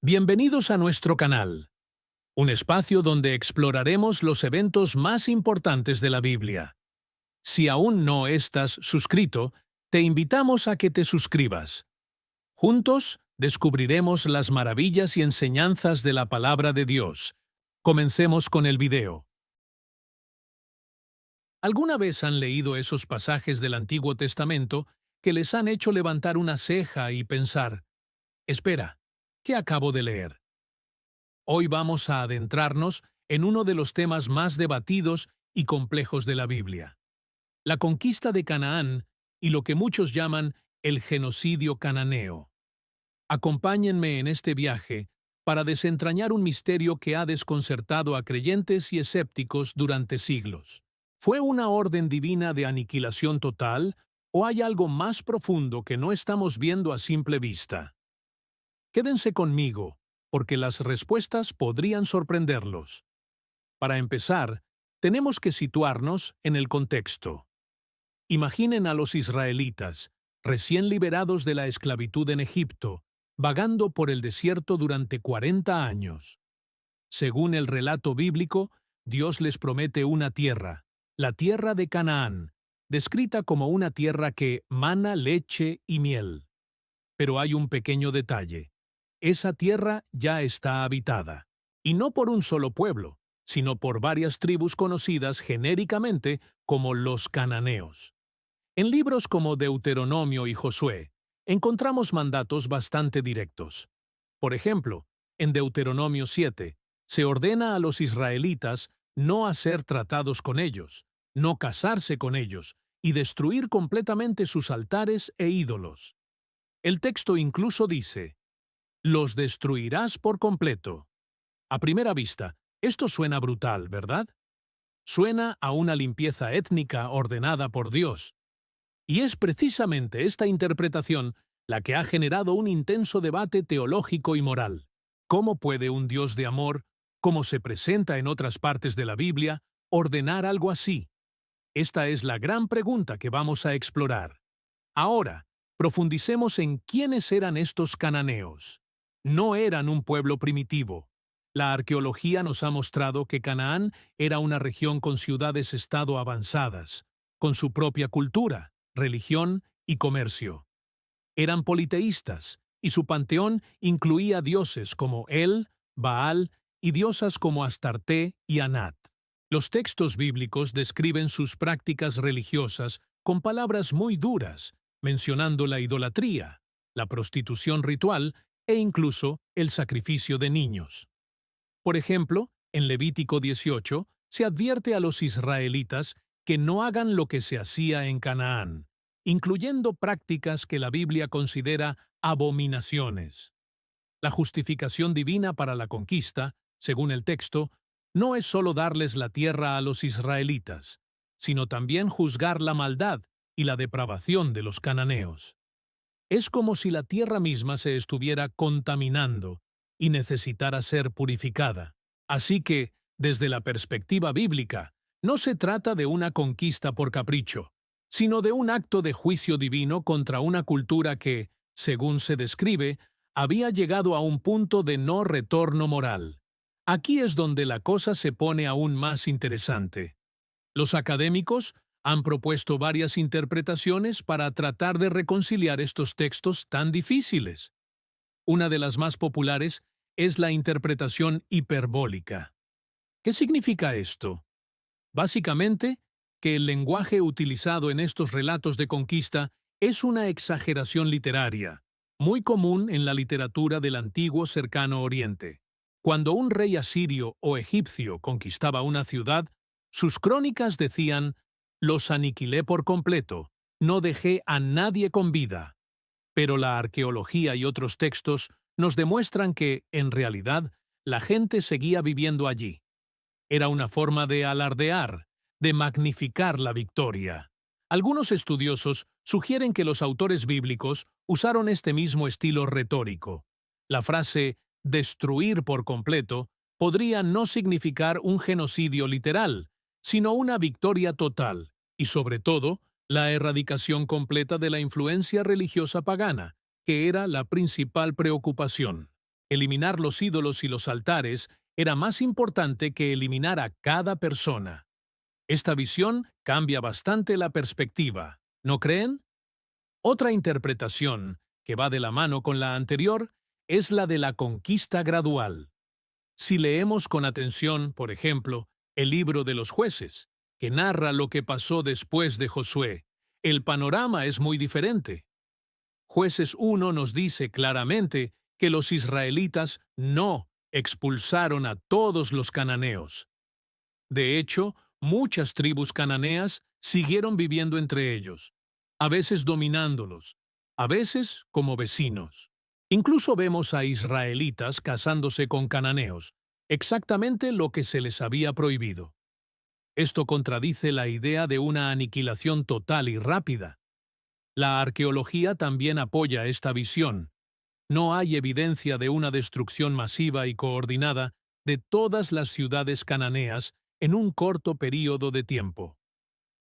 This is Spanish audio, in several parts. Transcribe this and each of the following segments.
Bienvenidos a nuestro canal, un espacio donde exploraremos los eventos más importantes de la Biblia. Si aún no estás suscrito, te invitamos a que te suscribas. Juntos descubriremos las maravillas y enseñanzas de la palabra de Dios. Comencemos con el video. ¿Alguna vez han leído esos pasajes del Antiguo Testamento que les han hecho levantar una ceja y pensar, espera, ¿qué acabo de leer? Hoy vamos a adentrarnos en uno de los temas más debatidos y complejos de la Biblia, la conquista de Canaán y lo que muchos llaman el genocidio cananeo. Acompáñenme en este viaje para desentrañar un misterio que ha desconcertado a creyentes y escépticos durante siglos. ¿Fue una orden divina de aniquilación total o hay algo más profundo que no estamos viendo a simple vista? Quédense conmigo, porque las respuestas podrían sorprenderlos. Para empezar, tenemos que situarnos en el contexto. Imaginen a los israelitas, recién liberados de la esclavitud en Egipto, vagando por el desierto durante 40 años. Según el relato bíblico, Dios les promete una tierra, la tierra de Canaán, descrita como una tierra que mana leche y miel. Pero hay un pequeño detalle. Esa tierra ya está habitada, y no por un solo pueblo, sino por varias tribus conocidas genéricamente como los cananeos. En libros como Deuteronomio y Josué, encontramos mandatos bastante directos. Por ejemplo, en Deuteronomio 7, se ordena a los israelitas no hacer tratados con ellos, no casarse con ellos y destruir completamente sus altares e ídolos. El texto incluso dice, los destruirás por completo. A primera vista, esto suena brutal, ¿verdad? Suena a una limpieza étnica ordenada por Dios. Y es precisamente esta interpretación la que ha generado un intenso debate teológico y moral. ¿Cómo puede un Dios de amor, como se presenta en otras partes de la Biblia, ordenar algo así? Esta es la gran pregunta que vamos a explorar. Ahora, profundicemos en quiénes eran estos cananeos. No eran un pueblo primitivo. La arqueología nos ha mostrado que Canaán era una región con ciudades-estado avanzadas, con su propia cultura, religión y comercio. Eran politeístas, y su panteón incluía dioses como El, Baal y diosas como Astarté y Anat. Los textos bíblicos describen sus prácticas religiosas con palabras muy duras, mencionando la idolatría, la prostitución ritual e incluso el sacrificio de niños. Por ejemplo, en Levítico 18 se advierte a los israelitas que no hagan lo que se hacía en Canaán, incluyendo prácticas que la Biblia considera abominaciones. La justificación divina para la conquista, según el texto, no es solo darles la tierra a los israelitas, sino también juzgar la maldad y la depravación de los cananeos. Es como si la tierra misma se estuviera contaminando y necesitara ser purificada. Así que, desde la perspectiva bíblica, no se trata de una conquista por capricho, sino de un acto de juicio divino contra una cultura que, según se describe, había llegado a un punto de no retorno moral. Aquí es donde la cosa se pone aún más interesante. Los académicos han propuesto varias interpretaciones para tratar de reconciliar estos textos tan difíciles. Una de las más populares es la interpretación hiperbólica. ¿Qué significa esto? Básicamente, que el lenguaje utilizado en estos relatos de conquista es una exageración literaria, muy común en la literatura del antiguo Cercano Oriente. Cuando un rey asirio o egipcio conquistaba una ciudad, sus crónicas decían, «Los aniquilé por completo, no dejé a nadie con vida». Pero la arqueología y otros textos nos demuestran que, en realidad, la gente seguía viviendo allí. Era una forma de alardear, de magnificar la victoria. Algunos estudiosos sugieren que los autores bíblicos usaron este mismo estilo retórico. La frase «destruir por completo» podría no significar un genocidio literal, sino una victoria total, y sobre todo, la erradicación completa de la influencia religiosa pagana, que era la principal preocupación. Eliminar los ídolos y los altares era más importante que eliminar a cada persona. Esta visión cambia bastante la perspectiva, ¿no creen? Otra interpretación, que va de la mano con la anterior, es la de la conquista gradual. Si leemos con atención, por ejemplo, el libro de los jueces, que narra lo que pasó después de Josué, el panorama es muy diferente. Jueces 1 nos dice claramente que los israelitas no expulsaron a todos los cananeos. De hecho, muchas tribus cananeas siguieron viviendo entre ellos, a veces dominándolos, a veces como vecinos. Incluso vemos a israelitas casándose con cananeos, exactamente lo que se les había prohibido. Esto contradice la idea de una aniquilación total y rápida. La arqueología también apoya esta visión. No hay evidencia de una destrucción masiva y coordinada de todas las ciudades cananeas en un corto período de tiempo.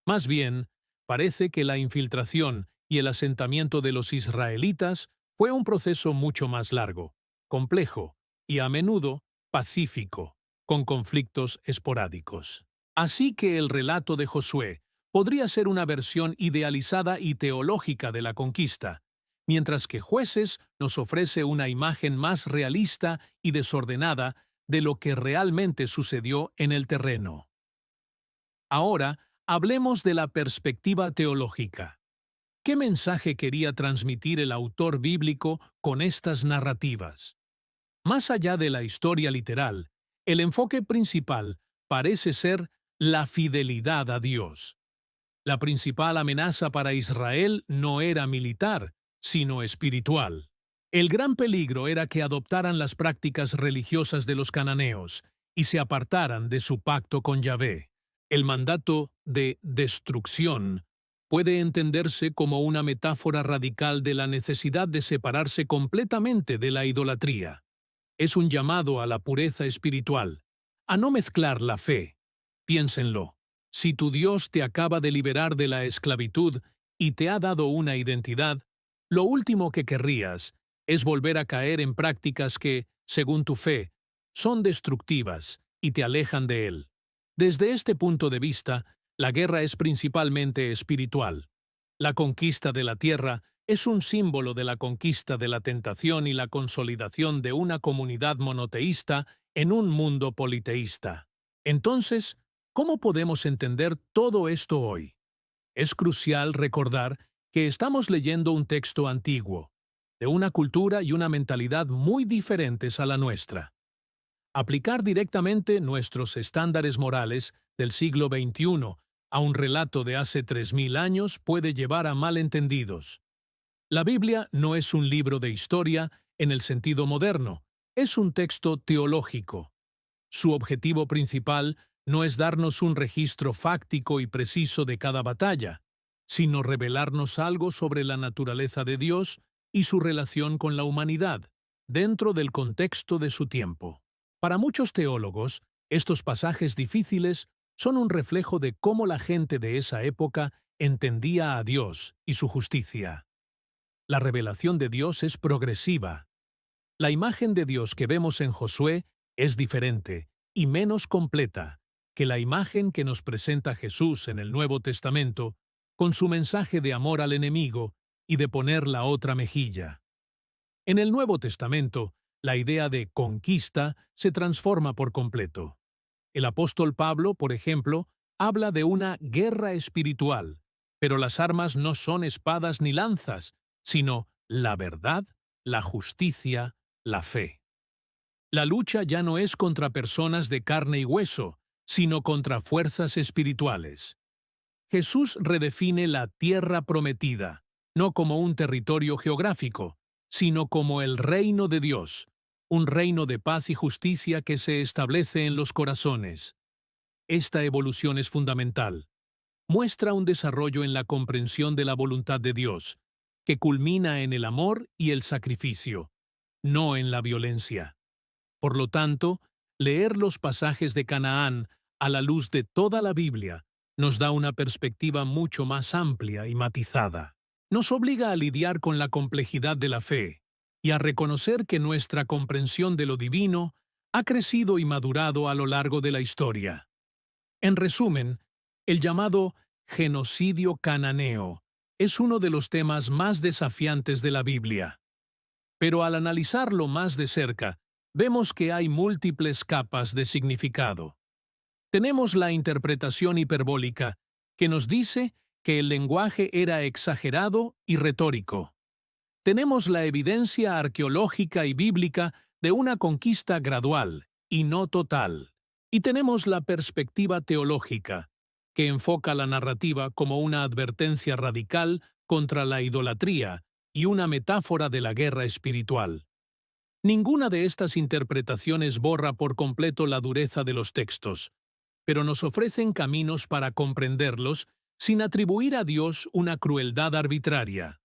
Más bien, parece que la infiltración y el asentamiento de los israelitas fue un proceso mucho más largo, complejo y a menudo pacífico, con conflictos esporádicos. Así que el relato de Josué podría ser una versión idealizada y teológica de la conquista, mientras que Jueces nos ofrece una imagen más realista y desordenada de lo que realmente sucedió en el terreno. Ahora, hablemos de la perspectiva teológica. ¿Qué mensaje quería transmitir el autor bíblico con estas narrativas? Más allá de la historia literal, el enfoque principal parece ser la fidelidad a Dios. La principal amenaza para Israel no era militar, sino espiritual. El gran peligro era que adoptaran las prácticas religiosas de los cananeos y se apartaran de su pacto con Yahvé. El mandato de destrucción puede entenderse como una metáfora radical de la necesidad de separarse completamente de la idolatría. Es un llamado a la pureza espiritual, a no mezclar la fe. Piénsenlo. Si tu Dios te acaba de liberar de la esclavitud y te ha dado una identidad, lo último que querrías es volver a caer en prácticas que, según tu fe, son destructivas y te alejan de Él. Desde este punto de vista, la guerra es principalmente espiritual. La conquista de la tierra es un símbolo de la conquista de la tentación y la consolidación de una comunidad monoteísta en un mundo politeísta. Entonces, ¿cómo podemos entender todo esto hoy? Es crucial recordar que estamos leyendo un texto antiguo, de una cultura y una mentalidad muy diferentes a la nuestra. Aplicar directamente nuestros estándares morales del siglo XXI a un relato de hace 3000 años puede llevar a malentendidos. La Biblia no es un libro de historia en el sentido moderno, es un texto teológico. Su objetivo principal no es darnos un registro fáctico y preciso de cada batalla, sino revelarnos algo sobre la naturaleza de Dios y su relación con la humanidad, dentro del contexto de su tiempo. Para muchos teólogos, estos pasajes difíciles son un reflejo de cómo la gente de esa época entendía a Dios y su justicia. La revelación de Dios es progresiva. La imagen de Dios que vemos en Josué es diferente y menos completa que la imagen que nos presenta Jesús en el Nuevo Testamento, con su mensaje de amor al enemigo y de poner la otra mejilla. En el Nuevo Testamento, la idea de conquista se transforma por completo. El apóstol Pablo, por ejemplo, habla de una guerra espiritual, pero las armas no son espadas ni lanzas, sino la verdad, la justicia, la fe. La lucha ya no es contra personas de carne y hueso, sino contra fuerzas espirituales. Jesús redefine la tierra prometida, no como un territorio geográfico, sino como el reino de Dios, un reino de paz y justicia que se establece en los corazones. Esta evolución es fundamental. Muestra un desarrollo en la comprensión de la voluntad de Dios, que culmina en el amor y el sacrificio, no en la violencia. Por lo tanto, leer los pasajes de Canaán a la luz de toda la Biblia nos da una perspectiva mucho más amplia y matizada. Nos obliga a lidiar con la complejidad de la fe, y a reconocer que nuestra comprensión de lo divino ha crecido y madurado a lo largo de la historia. En resumen, el llamado genocidio cananeo es uno de los temas más desafiantes de la Biblia. Pero al analizarlo más de cerca, vemos que hay múltiples capas de significado. Tenemos la interpretación hiperbólica, que nos dice que el lenguaje era exagerado y retórico. Tenemos la evidencia arqueológica y bíblica de una conquista gradual y no total. Y tenemos la perspectiva teológica, que enfoca la narrativa como una advertencia radical contra la idolatría y una metáfora de la guerra espiritual. Ninguna de estas interpretaciones borra por completo la dureza de los textos, pero nos ofrecen caminos para comprenderlos sin atribuir a Dios una crueldad arbitraria.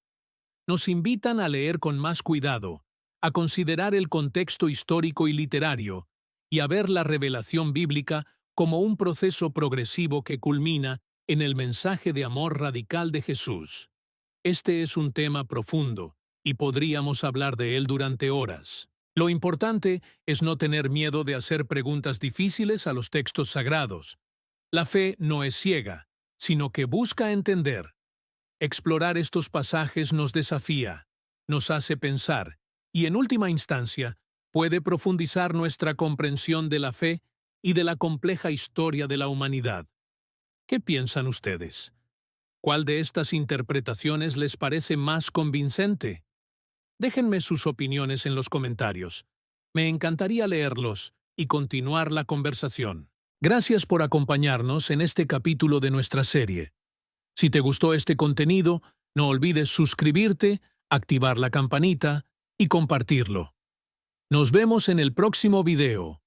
Nos invitan a leer con más cuidado, a considerar el contexto histórico y literario, y a ver la revelación bíblica como un proceso progresivo que culmina en el mensaje de amor radical de Jesús. Este es un tema profundo, y podríamos hablar de él durante horas. Lo importante es no tener miedo de hacer preguntas difíciles a los textos sagrados. La fe no es ciega, sino que busca entender. Explorar estos pasajes nos desafía, nos hace pensar, y en última instancia, puede profundizar nuestra comprensión de la fe y de la compleja historia de la humanidad. ¿Qué piensan ustedes? ¿Cuál de estas interpretaciones les parece más convincente? Déjenme sus opiniones en los comentarios. Me encantaría leerlos y continuar la conversación. Gracias por acompañarnos en este capítulo de nuestra serie. Si te gustó este contenido, no olvides suscribirte, activar la campanita y compartirlo. Nos vemos en el próximo video.